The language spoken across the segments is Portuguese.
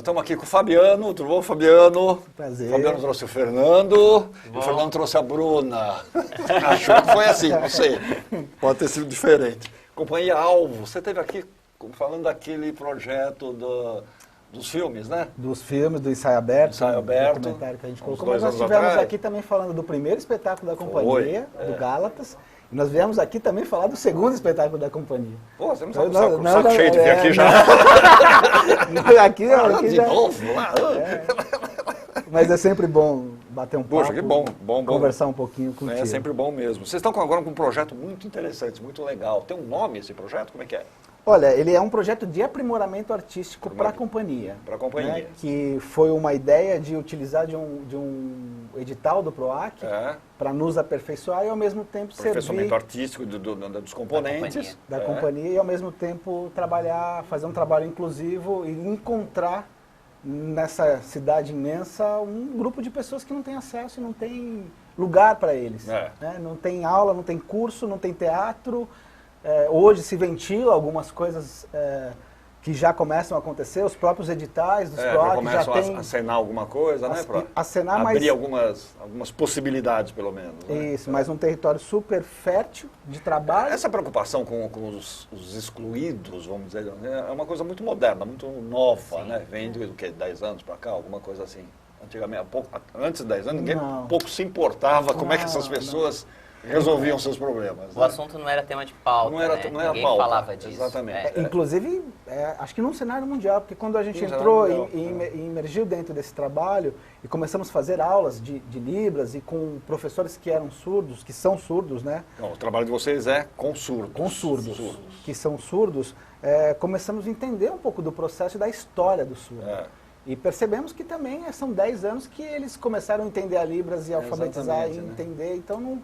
estamos aqui com o Fabiano. Tudo bom, Fabiano? Prazer. O Fabiano trouxe o Fernando e o Fernando trouxe a Bruna. Achou que foi assim, não sei. Pode ter sido diferente. Companhia Alvo, você esteve aqui falando daquele projeto dos filmes, né? Dos filmes, do Ensaio Aberto. Ensaio Aberto. Documentário que a gente colocou. 2 Mas nós anos estivemos atrás. aqui também falando do primeiro espetáculo da companhia, do Gálatas. E nós viemos aqui também falar do segundo espetáculo da companhia. Pô, você não sabe o saco cheio de vir aqui já. Aqui De já... novo, lá. Mas é sempre bom bater um papo. Poxa, que bom. Conversar um pouquinho contigo. É sempre bom mesmo. Vocês estão agora com um projeto muito interessante, muito legal. Tem um nome esse projeto? Como é que é? Olha, ele é um projeto de aprimoramento artístico para a companhia. Para a companhia. Né, que foi uma ideia de utilizar de um edital do PROAC para nos aperfeiçoar e ao mesmo tempo servir... Aperfeiçoamento artístico dos componentes. Da companhia e ao mesmo tempo fazer um trabalho inclusivo e encontrar nessa cidade imensa um grupo de pessoas que não tem acesso e não tem lugar para eles. Né? Não tem aula, não tem curso, não tem teatro. Hoje se ventila algumas coisas que já começam a acontecer, os próprios editais dos PROAC já começam a acenar alguma coisa, né? Para abrir algumas possibilidades, pelo menos. Né? Isso, mas um território super fértil de trabalho. Essa preocupação com os excluídos, vamos dizer, é uma coisa muito moderna, muito nova, né? Vem do que, 10 anos para cá, alguma coisa assim. Antigamente, antes de 10 anos, ninguém pouco se importava como é que essas pessoas... resolviam seus problemas. O assunto não era tema de pauta, não era Ninguém pauta, falava disso. Exatamente. Inclusive, acho que num cenário mundial, porque quando a gente entrou e emergiu dentro desse trabalho e começamos a fazer aulas de Libras e com professores que eram surdos, que são surdos, né? Não, o trabalho de vocês é com surdos. Com surdos. Que são surdos, começamos a entender um pouco do processo e da história do surdo. E percebemos que também são 10 anos que eles começaram a entender a Libras e alfabetizar e entender, então não...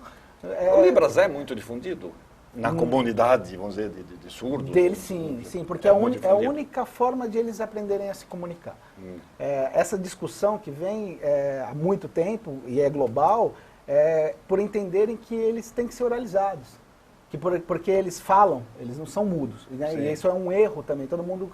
O Libras é muito difundido na comunidade, vamos dizer, de surdos? Deles sim, porque é a única forma de eles aprenderem a se comunicar. Essa discussão que vem há muito tempo e é global, por entenderem que eles têm que ser oralizados. Porque eles falam, eles não são mudos. Né? E isso é um erro também, todo mundo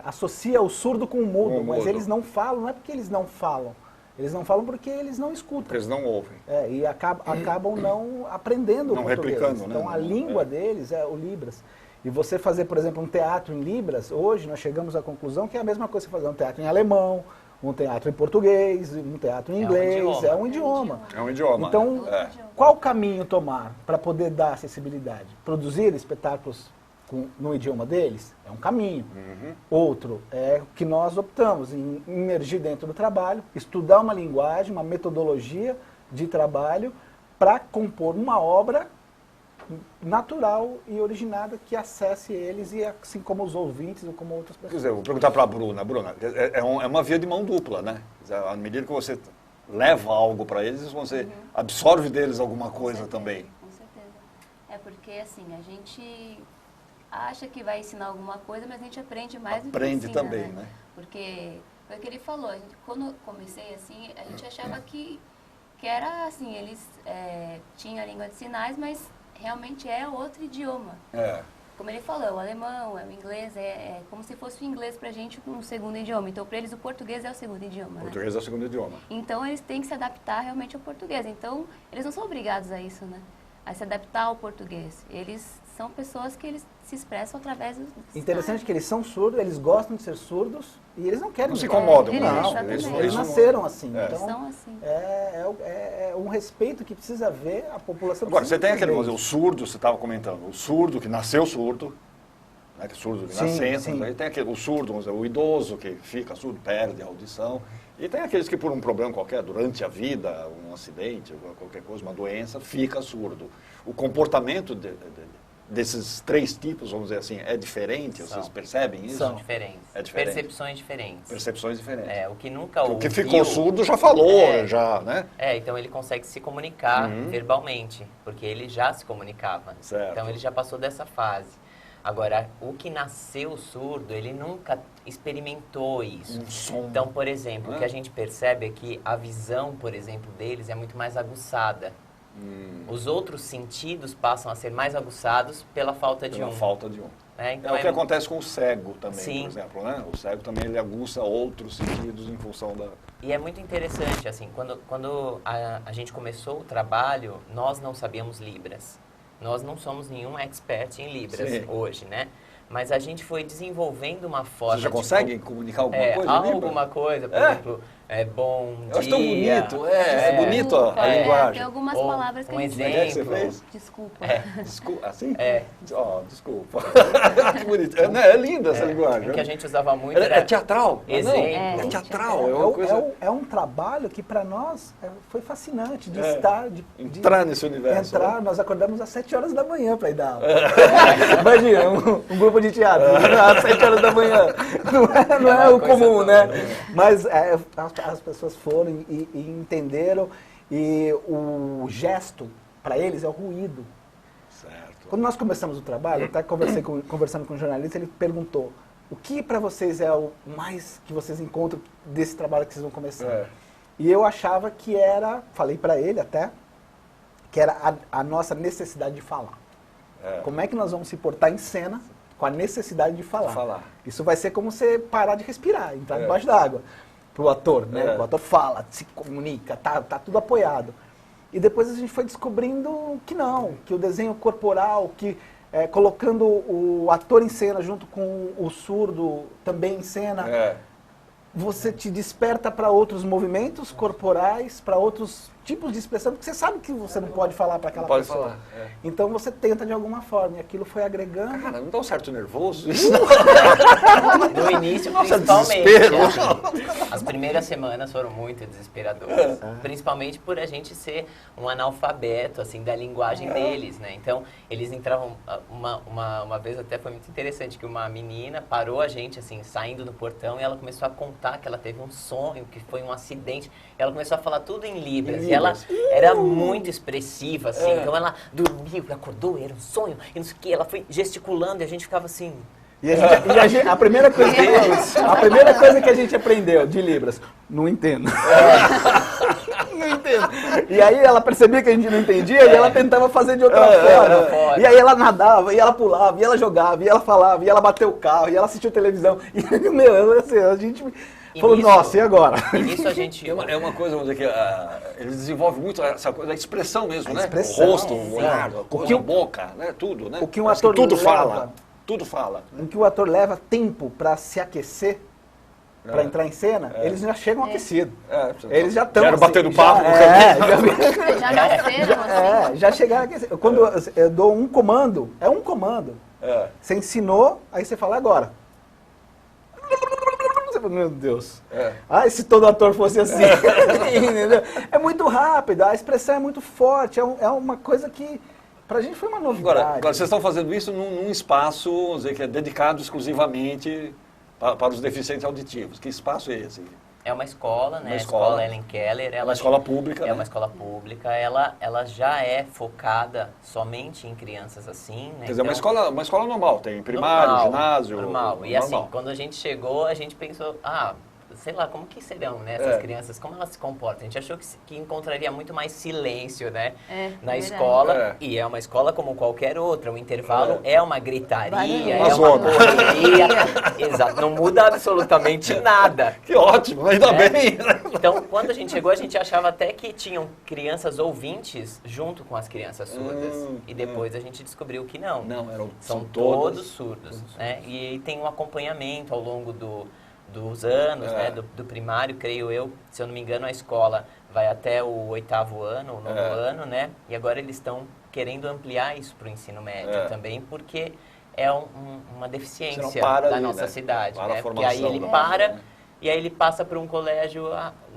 associa o surdo com o mudo, mas eles não falam, não é porque eles não falam. Eles não falam porque eles não escutam. Porque eles não ouvem. E acabam não aprendendo o português. Replicando, então, a língua deles é o Libras. E você fazer, por exemplo, um teatro em Libras, hoje nós chegamos à conclusão que é a mesma coisa que fazer um teatro em alemão, um teatro em português, um teatro em inglês. É um idioma. É um idioma. Então, qual caminho tomar para poder dar acessibilidade? Produzir espetáculos no idioma deles é um caminho. Outro é que nós optamos em imergir dentro do trabalho, estudar uma linguagem, uma metodologia de trabalho para compor uma obra natural e originada que acesse eles e assim como os ouvintes ou como outras pessoas. Quer dizer, eu vou perguntar para a Bruna. Bruna, é uma via de mão dupla, né? À medida que você leva algo para eles, você absorve deles alguma coisa também. Com certeza. É porque assim, a gente acha que vai ensinar alguma coisa, mas a gente aprende mais do que ensina, aprende também, né? Porque foi o que ele falou, quando eu comecei assim, a gente achava que era assim, eles tinham a língua de sinais, mas realmente é outro idioma. Como ele falou, é o alemão, é o inglês, é como se fosse o inglês pra gente um segundo idioma. Então, para eles, o português é o segundo idioma. O português é o segundo idioma. Então, eles têm que se adaptar realmente ao português. Então, eles não são obrigados a isso, né? A se adaptar ao português. Eles são pessoas que eles se expressam através dos Interessante que eles são surdos, eles gostam de ser surdos e eles não querem... Não se incomodam com isso. Eles nasceram assim. Eles são assim. É um respeito que precisa haver a população. Agora, você tem aquele, vamos dizer, o surdo, você estava comentando, o surdo que nasceu surdo, né, que é surdo de nascença, aí tem aquele, o surdo, vamos dizer, o idoso que fica surdo, perde a audição, e tem aqueles que por um problema qualquer, durante a vida, um acidente, qualquer coisa, uma doença, fica surdo. O comportamento desses 3 tipos, vamos dizer assim, é diferente? Vocês percebem isso? São diferentes. É diferente. Percepções diferentes. Percepções diferentes. O que nunca ouviu... O que ficou surdo já falou, já, né? Então ele consegue se comunicar verbalmente, porque ele já se comunicava. Certo. Então ele já passou dessa fase. Agora, o que nasceu surdo, ele nunca experimentou isso. Um som. Então, por exemplo, o que a gente percebe é que a visão, por exemplo, deles é muito mais aguçada. Os outros sentidos passam a ser mais aguçados pela falta de um. Falta de um. Né? Então, o que acontece com o cego também, Sim. por exemplo, né? O cego também ele aguça outros sentidos em função da... E é muito interessante, assim, quando a gente começou o trabalho, nós não sabíamos Libras. Nós não somos nenhum expert em Libras hoje, né? Mas a gente foi desenvolvendo uma forma... Vocês já conseguem comunicar alguma coisa em Libras? Alguma coisa, por exemplo, bom dia... Eu acho tão bonito, é bonito a linguagem. Tem algumas palavras que a gente... exemplo. Que você fez? Desculpa. Desculpa, assim? É. Desculpa. Que bonito. É linda essa linguagem. O que a gente usava muito É teatral. Exemplo. É teatral. É uma coisa... É um trabalho que para nós foi fascinante de estar... De entrar nesse universo. Nós acordamos às 7 horas da manhã para ir dar aula. Imagina, um grupo de teatro, às 7 horas da manhã. Não é o comum, né? Mas as pessoas foram e entenderam, e o gesto, para eles, é o ruído. Certo. Quando nós começamos o trabalho, eu até conversando com um jornalista, ele perguntou, o que para vocês é o mais que vocês encontram desse trabalho que vocês vão começar? E eu achava que era, falei para ele até, que era a nossa necessidade de falar. Como é que nós vamos se portar em cena com a necessidade de falar? Isso vai ser como você parar de respirar, entrar debaixo d'água. Para o ator, né? O ator fala, se comunica, tá tudo apoiado. E depois a gente foi descobrindo que não, que o desenho corporal, que colocando o ator em cena junto com o surdo também em cena, você te desperta para outros movimentos corporais, para outros tipos de expressão, porque você sabe que você não pode falar para aquela pessoa. Falar, Então você tenta de alguma forma, e aquilo foi agregando. Cara, não dá um certo nervoso? No início, Nossa, principalmente. desespero. As primeiras semanas foram muito desesperadoras. Principalmente por a gente ser um analfabeto, assim, da linguagem deles, né? Então, eles entravam... Uma vez até foi muito interessante, que uma menina parou a gente, assim, saindo no portão, e ela começou a contar que ela teve um sonho, que foi um acidente. Ela começou a falar tudo em Libras. E ela era muito expressiva, assim. Então, ela dormiu, acordou, era um sonho, e não sei o quê. Ela foi gesticulando e a gente ficava assim... A primeira coisa que a gente aprendeu de Libras, não entendo. Não entendo. E aí ela percebia que a gente não entendia e ela tentava fazer de outra forma. E aí ela nadava, e ela pulava, e ela jogava, e ela falava, e ela bateu o carro, e ela assistiu televisão. E, assim, a gente... falou, nossa, e agora? Isso a gente... É uma coisa, vamos dizer, que eles desenvolvem muito essa coisa, a expressão mesmo, né? Expressão, o rosto, o olhar, a boca, né? Tudo, né? O que um ator tudo leva, fala. Tudo fala. Em que o ator leva tempo para se aquecer, para entrar em cena, eles já chegam aquecidos. Eles já estão... Quero bater no papo no caminho. Já nasceram assim. Já chegaram aquecidos. Quando eu dou um comando, é um comando. Você ensinou, aí você fala agora. Meu Deus. Se todo ator fosse assim. Entendeu? É muito rápido, a expressão é muito forte, é uma coisa que pra gente foi uma novidade. Agora vocês estão fazendo isso num espaço, vamos dizer, que é dedicado exclusivamente para os deficientes auditivos. Que espaço é esse? É uma escola, né? Uma a escola Ellen Keller. Uma escola pública, É né? uma escola pública. Ela já é focada somente em crianças assim, né? Quer dizer, uma escola normal, tem primário, ginásio... Normal. E assim, quando a gente chegou, a gente pensou, sei lá, como que serão, né, essas crianças, como elas se comportam? A gente achou que encontraria muito mais silêncio, né, na escola, e é uma escola como qualquer outra, o intervalo é uma gritaria, é uma correria, exato, não muda absolutamente nada. Que ótimo, ainda bem! Então, quando a gente chegou, a gente achava até que tinham crianças ouvintes junto com as crianças surdas, e depois a gente descobriu que não. Não, são todos surdos, né, e tem um acompanhamento ao longo dos anos, né, do primário, creio eu, se eu não me engano, a escola vai até o 8º ano, o 9º ano, né, e agora eles estão querendo ampliar isso para o ensino médio também, porque é uma deficiência da nossa cidade, né, porque aí ele para e aí ele passa para um colégio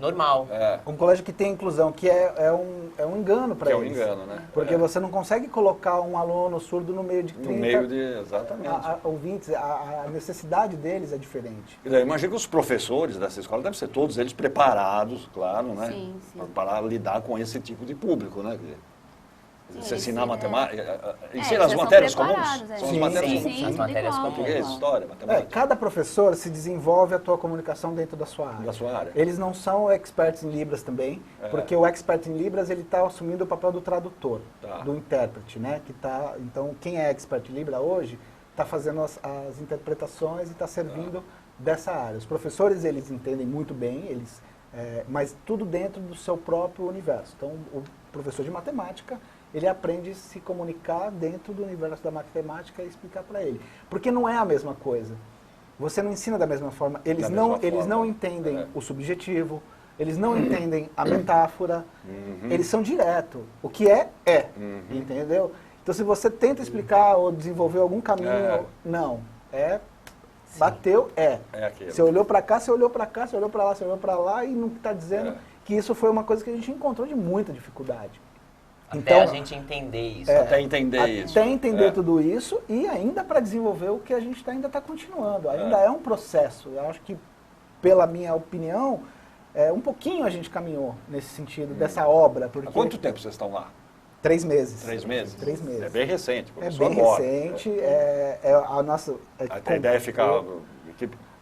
normal. Um colégio que tem inclusão, que é um engano para eles. Que é um engano, né? Porque você não consegue colocar um aluno surdo no meio de 30... No meio de... Exatamente. Ouvintes, a necessidade deles é diferente. Eu imagino que os professores dessa escola devem ser todos eles preparados, claro, né? Sim. Para lidar com esse tipo de público, né? Você ensinar matemática, ensina as matérias comuns? São as matérias sim, comuns. as matérias comuns. Português, história, matemática. Cada professor se desenvolve a tua comunicação dentro da sua área. Da sua área. Eles não são experts em Libras também, porque o expert em Libras ele está assumindo o papel do tradutor, do intérprete, né? Então, quem é expert em Libra hoje está fazendo as interpretações e está servindo dessa área. Os professores, eles entendem muito bem, mas tudo dentro do seu próprio universo. Então, o professor de matemática, ele aprende a se comunicar dentro do universo da matemática e explicar para ele. Porque não é a mesma coisa. Você não ensina da mesma forma. Eles não entendem o subjetivo, eles não entendem a metáfora, eles são direto. O que é, entendeu? Então, se você tenta explicar ou desenvolver algum caminho, não. Bateu, É aquilo. Você olhou para cá, você olhou para cá, você olhou para lá, você olhou para lá e não está dizendo que isso foi uma coisa que a gente encontrou de muita dificuldade. Até a gente entender isso. Até entender tudo isso e ainda para desenvolver o que a gente ainda está continuando. Ainda é um processo. Eu acho que, pela minha opinião, um pouquinho a gente caminhou nesse sentido, dessa obra. Porque... Há quanto tempo vocês estão lá? 3 meses. 3 meses? 3 meses. É bem recente. É bem recente. A nossa... A ideia é ficar...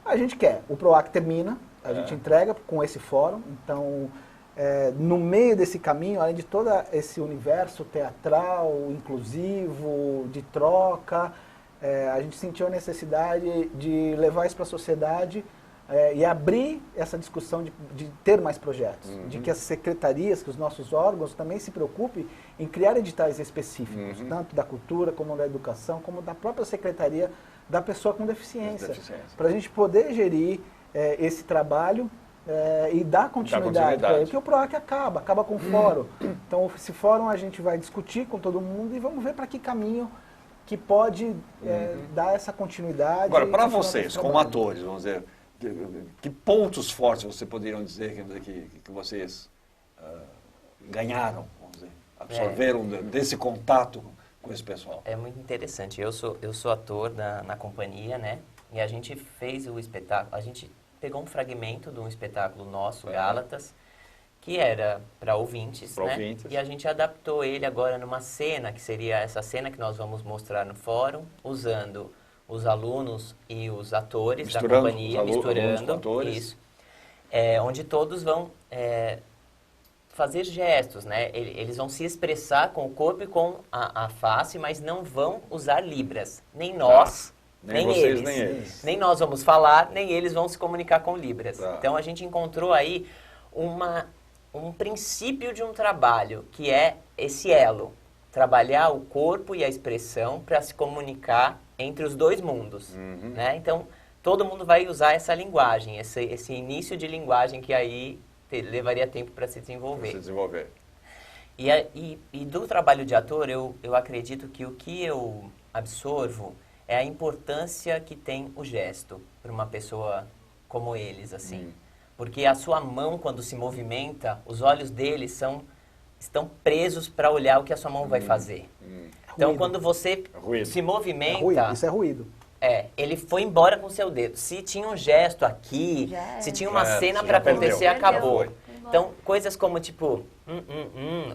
A gente quer. O PROAC termina, a gente entrega com esse fórum. Então... no meio desse caminho, além de todo esse universo teatral, inclusivo, de troca, a gente sentiu a necessidade de levar isso para a sociedade e abrir essa discussão de ter mais projetos, de que as secretarias, que os nossos órgãos também se preocupem em criar editais específicos, tanto da cultura, como da educação, como da própria secretaria da pessoa com deficiência, para a gente poder gerir esse trabalho e dar continuidade, porque o PROAC acaba com o fórum. Então, esse fórum a gente vai discutir com todo mundo e vamos ver para que caminho que pode dar essa continuidade. Agora, para vocês, como atores, vamos dizer, que pontos fortes vocês poderiam dizer que vocês ganharam, vamos dizer, absorveram desse contato com esse pessoal? É muito interessante. Eu sou ator na companhia, né? E a gente fez o espetáculo, a gente pegou um fragmento de um espetáculo nosso, Gálatas, que era para ouvintes, né? E a gente adaptou ele agora numa cena, que seria essa cena que nós vamos mostrar no fórum, usando os alunos e os atores da companhia, misturando isso, onde todos vão fazer gestos, né? Eles vão se expressar com o corpo e com a face, mas não vão usar libras, nem nós... Nem eles. Nem nós vamos falar, nem eles vão se comunicar com libras. Então, a gente encontrou aí um princípio de um trabalho, que é esse elo. Trabalhar o corpo e a expressão para se comunicar entre os dois mundos. Né? Então, todo mundo vai usar essa linguagem, esse início de linguagem que aí levaria tempo para se desenvolver. E do trabalho de ator, eu acredito que o que eu absorvo é a importância que tem o gesto para uma pessoa como eles, assim. Porque a sua mão, quando se movimenta, os olhos deles estão presos para olhar o que a sua mão vai fazer. Então, quando você se movimenta... Isso é ruído. Ele foi embora com o seu dedo. Se tinha um gesto aqui, se tinha uma cena para acontecer, acabou. Então, coisas como, tipo,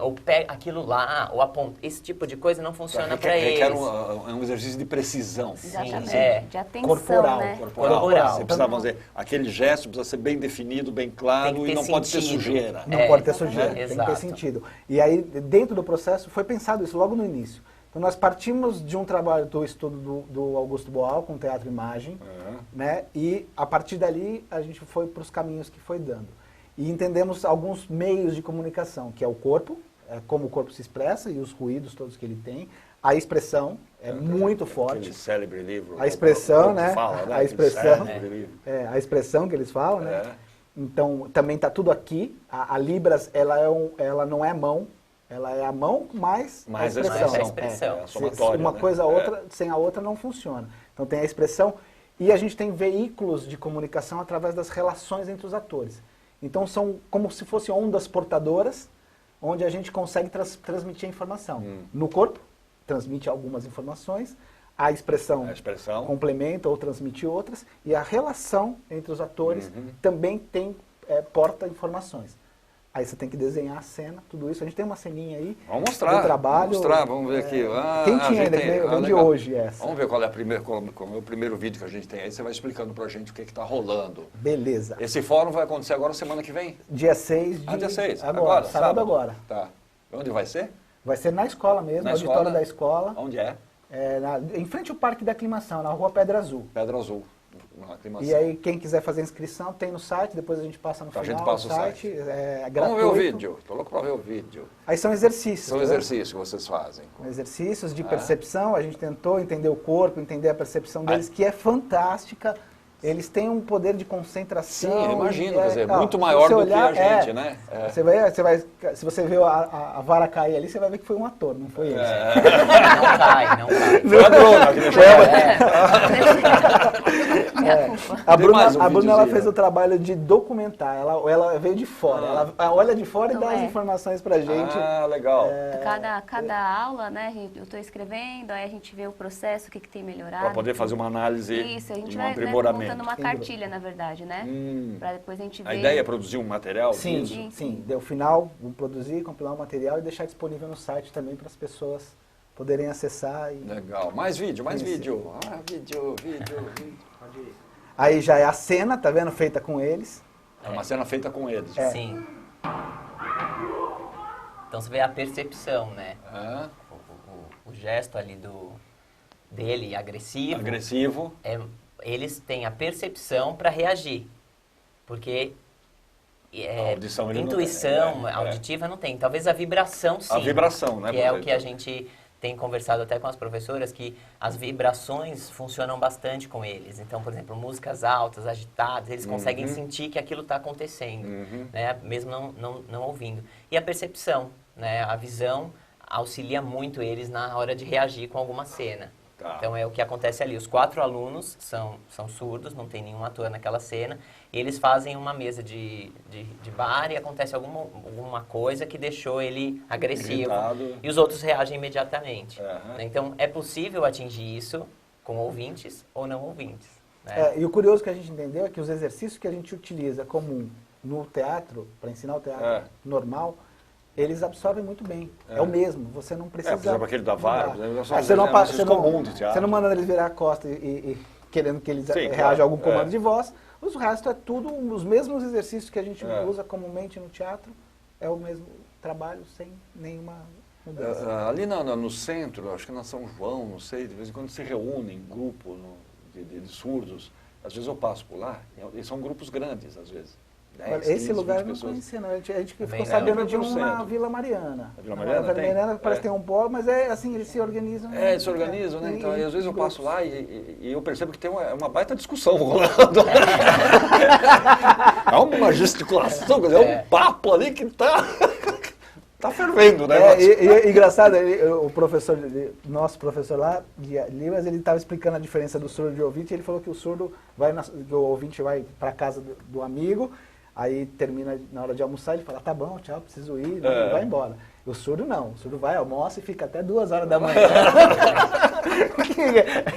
ou pega aquilo lá, ou aponta, esse tipo de coisa não funciona para eles. Requer um exercício de precisão. Exatamente. De atenção, corporal, né? Corporal. Você precisa, vamos dizer, aquele gesto precisa ser bem definido, bem claro e não pode ter sujeira. Não pode ter sujeira, tem que Exato. ter sentido. E aí, dentro do processo, foi pensado isso logo no início. Então, nós partimos de um trabalho do estudo do Augusto Boal, com teatro e imagem, né? E, a partir dali, a gente foi para os caminhos que foi dando. E entendemos alguns meios de comunicação, que é o corpo, como o corpo se expressa e os ruídos todos que ele tem. A expressão é muito forte. Aquele célebre livro. A expressão, né? Fala, né? A expressão, A a expressão que eles falam, né? Então, também está tudo aqui. A Libras, ela não é mão, ela é a mão mais a expressão. A expressão. É a somatória, uma coisa outra, sem a outra não funciona. Então tem a expressão e a gente tem veículos de comunicação através das relações entre os atores. Então são como se fossem ondas portadoras, onde a gente consegue transmitir a informação. No corpo, transmite algumas informações, a expressão complementa ou transmite outras, e a relação entre os atores também porta informações. Aí você tem que desenhar a cena, tudo isso. A gente tem uma ceninha aí. Vamos mostrar. Do trabalho. Vamos mostrar, vamos ver aqui. Quem tinha ainda, vem de hoje essa. Vamos ver qual é o primeiro vídeo que a gente tem aí. Você vai explicando pra gente o que está rolando. Beleza. Esse fórum vai acontecer agora semana que vem? Dia 6 de... dia 6. Agora, sábado agora. Tá. Onde vai ser? Vai ser na escola mesmo, no auditório da escola. Onde é? em frente ao Parque da Aclimação, na Rua Pedra Azul. Pedra Azul. Na Aclimação. E aí, quem quiser fazer inscrição, tem no site, depois a gente passa no final. A gente passa o o site. É gratuito. Vamos ver o vídeo. Tô louco para ver o vídeo. Aí são exercícios. São exercícios que vocês fazem. Exercícios de percepção, a gente tentou entender o corpo, entender a percepção deles, que é fantástica. Eles têm um poder de concentração. Sim, imagino, quer dizer, muito maior do que a gente, né? Se você vê a vara cair ali, você vai ver que foi um ator, não foi ele. Não cai. Foi a Bruna que deixou A Bruna ela fez o trabalho de documentar, ela veio de fora, ela olha de fora e dá as informações pra gente. Ah, legal. Cada aula, né, eu estou escrevendo, aí a gente vê o processo, o que tem melhorado. Para poder fazer uma análise, Isso, a gente um vai aprimoramento. montando uma cartilha, na verdade, né? Para depois a gente ver. A ideia é produzir um material? Sim. Deu final, vou produzir, compilar o material e deixar disponível no site também para as pessoas poderem acessar. Legal. Mais vídeo. Vídeo. Aí já é a cena, tá vendo? Feita com eles. É uma cena feita com eles. Sim. Então você vê a percepção, né? O gesto ali dele agressivo. Eles têm a percepção para reagir. Porque a audição intuição auditiva não tem. Talvez a vibração sim. A vibração, né? Que é o que a gente tem conversado até com as professoras, que as vibrações funcionam bastante com eles. Então, por exemplo, músicas altas, agitadas, eles conseguem sentir que aquilo está acontecendo, né? Mesmo não ouvindo. E a percepção, né? A visão auxilia muito eles na hora de reagir com alguma cena. Tá. Então é o que acontece ali. Os 4 alunos são surdos, não tem nenhum ator naquela cena, e eles fazem uma mesa de bar e acontece alguma coisa que deixou ele agressivo. Gritado. E os outros reagem imediatamente. Então é possível atingir isso com ouvintes ou não ouvintes. Né? E o curioso que a gente entendeu é que os exercícios que a gente utiliza comum no teatro, para ensinar o teatro normal, eles absorvem muito bem. É o mesmo. Você não precisa... Por exemplo, aquele da vara. Você não manda eles virar a costa e querendo que eles reajam a algum comando de voz. O resto é tudo os mesmos exercícios que a gente usa comumente no teatro. É o mesmo trabalho, sem nenhuma mudança. Ali no centro, acho que na São João, não sei, de vez em quando se reúnem grupo de surdos. Às vezes eu passo por lá, e são grupos grandes, às vezes. 10, esse 15, lugar eu não conhecia, não. A gente ficou sabendo de um na Vila Mariana. A Vila Mariana Vila Mariana parece que tem um pó, mas é assim, eles se organizam. Eles se organizam, né? Então, às vezes eu passo lá e eu percebo que tem uma baita discussão rolando. É uma gesticulação, é um papo ali que tá fervendo, né? Engraçado, o professor, nosso professor lá, Libras, ele estava explicando a diferença do surdo e do ouvinte, e ele falou que o ouvinte vai para casa do amigo, aí termina na hora de almoçar, ele fala, tá bom, tchau, preciso ir, e vai embora. E o surdo não, o surdo vai, almoça e fica até 2 horas da manhã.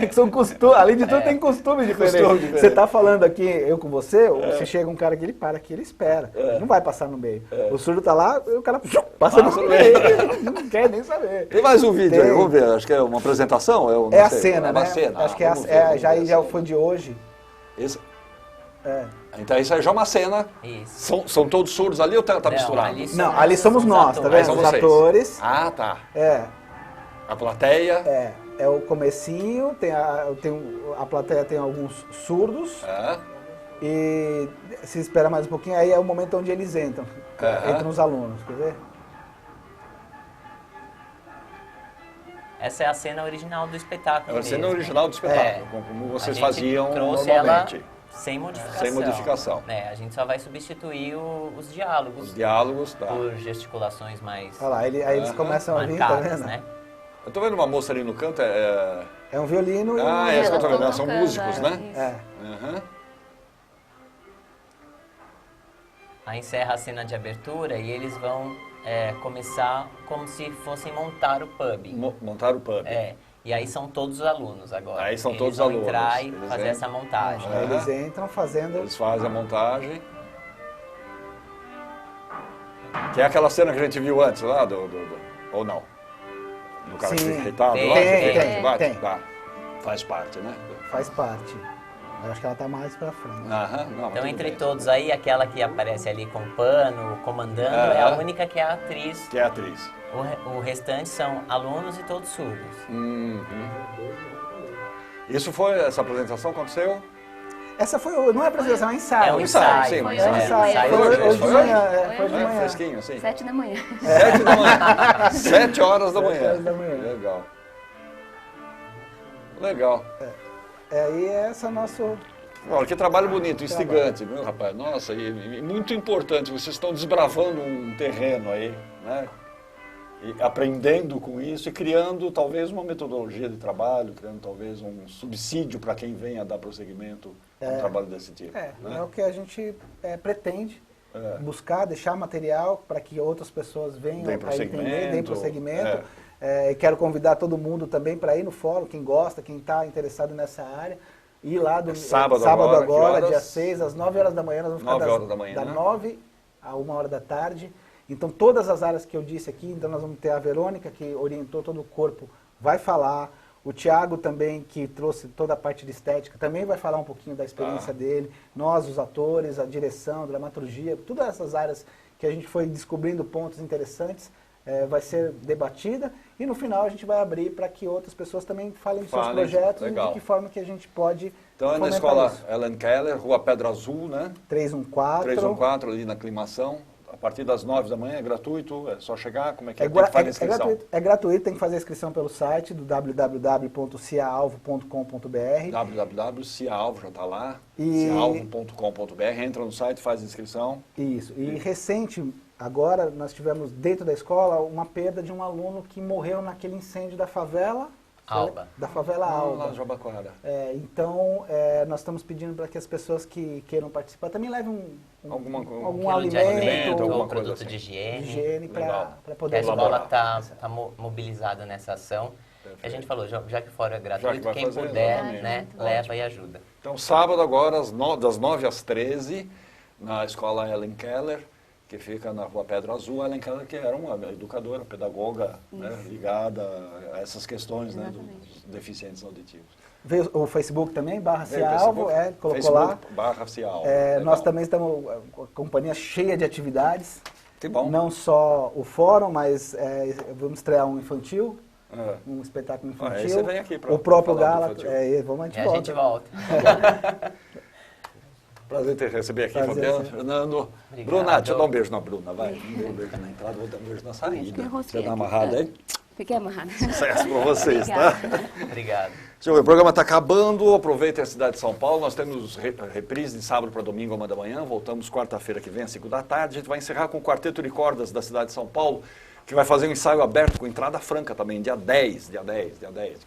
que são costumes, além de tudo tem costume diferente. Você tá falando aqui, eu com você, se chega um cara que ele para aqui, ele espera. Ele não vai passar no meio. O surdo tá lá, o cara passa no meio. Não quer nem saber. Tem mais um vídeo aí, vamos ver, acho que é uma apresentação? A cena, né? Acho que já foi de hoje. Isso. Então isso aí já é uma cena. Isso. São todos surdos ali ou tá misturado? Ali somos nós, tá vendo? Os atores. Ah, tá. A plateia. É o comecinho, a plateia tem alguns surdos. E se espera mais um pouquinho, aí é o momento onde eles entram. Entram os alunos, quer ver? Essa é a cena original do espetáculo. É a cena original do espetáculo, como vocês faziam trouxe normalmente. Ela sem modificação. Sem modificação. A gente só vai substituir os diálogos. Os diálogos, tá. Por gesticulações mais olha lá, aí eles começam a vir, tá vendo? Né? Eu tô vendo uma moça ali no canto, é um violino e é isso que eu tô vendo, são músicos, né? Aí encerra a cena de abertura e eles vão começar como se fossem montar o pub. Montar o pub. E aí são todos os alunos agora. Aí são todos os alunos. alunos. Entrar e fazer essa montagem. Eles entram fazendo... Eles fazem a montagem. Que é aquela cena que a gente viu antes lá, ou não? Do cara que fica irritado lá? Tem. Faz parte, né? Faz parte. Eu acho que ela está mais para frente. Não, Então, entre todos aí, aquela que aparece ali com pano, comandando, é a única que é a atriz. Que é a atriz. O restante são alunos e todos surdos. Essa apresentação aconteceu? Essa não é apresentação, é um ensaio. É um ensaio. Sim, Foi É um ensaio. hoje Foi de manhã. Fresquinho, assim. 7 da manhã. 7 da manhã. 7 horas da manhã. 7 horas da manhã. Legal. Legal. Aí essa é nosso... Olha, que trabalho bonito, instigante, viu, rapaz? Nossa, e muito importante. Vocês estão desbravando um terreno aí, né? E aprendendo com isso e criando talvez uma metodologia de trabalho, criando talvez um subsídio para quem venha dar prosseguimento a um trabalho desse tipo. É né? o que a gente pretende, buscar, deixar material para que outras pessoas venham a entender, deem prosseguimento. Quero convidar todo mundo também para ir no fórum, quem gosta, quem está interessado nessa área. Ir lá sábado agora dia 6, às 9 horas da manhã, nós vamos ficar 9 horas da manhã, da né? 9 a 1 hora da tarde. Então, todas as áreas que eu disse aqui, então nós vamos ter a Verônica, que orientou todo o corpo, vai falar. O Thiago também, que trouxe toda a parte de estética, também vai falar um pouquinho da experiência dele. Nós, os atores, a direção, a dramaturgia, todas essas áreas que a gente foi descobrindo pontos interessantes, vai ser debatida. E no final a gente vai abrir para que outras pessoas também falem dos seus projetos e de que forma que a gente pode Então é na escola Helen Keller, Rua Pedra Azul, né? 314. 314, ali na aclimação. A partir das 9 da manhã é gratuito, é só chegar, como é que tem que fazer a inscrição? É gratuito, tem que fazer a inscrição pelo site do www.ciaalvo.com.br. www.ciaalvo, já está lá, ciaalvo.com.br, entra no site, faz a inscrição. Isso, e recente, agora nós tivemos dentro da escola uma perda de um aluno que morreu naquele incêndio da favela Alba. Da favela Alba. Lá no Jabaquara. Então, nós estamos pedindo para que as pessoas que queiram participar também levem algum alimento, algum coisa produto assim. de higiene. para Que poder a escola elaborar. está mobilizada nessa ação. A gente falou, já que fora é que gratuito, vai quem fazer, puder, exatamente. né, leva e ajuda. Então, sábado agora, das 9 às 13, na escola Helen Keller, que fica na Rua Pedra Azul. Helen Keller, que era uma educadora, pedagoga, né, ligada a essas questões, né, dos deficientes auditivos. Veio o Facebook também, /Ciaalvo, colocou Facebook, lá. /Ciaalvo. Nós também estamos com a companhia cheia de atividades. Que bom. Não só o fórum, mas vamos estrear um infantil, um espetáculo infantil. Aí você vem aqui pra o próprio falar do Gala, infantil. E a gente volta. Prazer te receber aqui, Prazer, Fabiano, sim. Fernando. Obrigado. Bruna, deixa eu dar um beijo na Bruna, vai. Dê um beijo na entrada, vou dar um beijo na saída. Você tá amarrada aí? Fiquei amarrada. Sucesso pra vocês, tá? Obrigado. Deixa eu ver, o programa está acabando, aproveitem a cidade de São Paulo, nós temos reprise de sábado para domingo, 1 da manhã, voltamos quarta-feira que vem, às 5 da tarde, a gente vai encerrar com o Quarteto de Cordas da cidade de São Paulo, que vai fazer um ensaio aberto com entrada franca também, dia 10,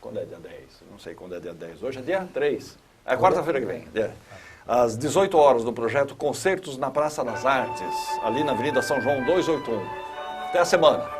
quando é dia 10? Não sei quando é dia 10, hoje é dia 3, é quarta-feira que vem, às 18 horas do projeto Concertos na Praça das Artes, ali na Avenida São João 281. Até a semana.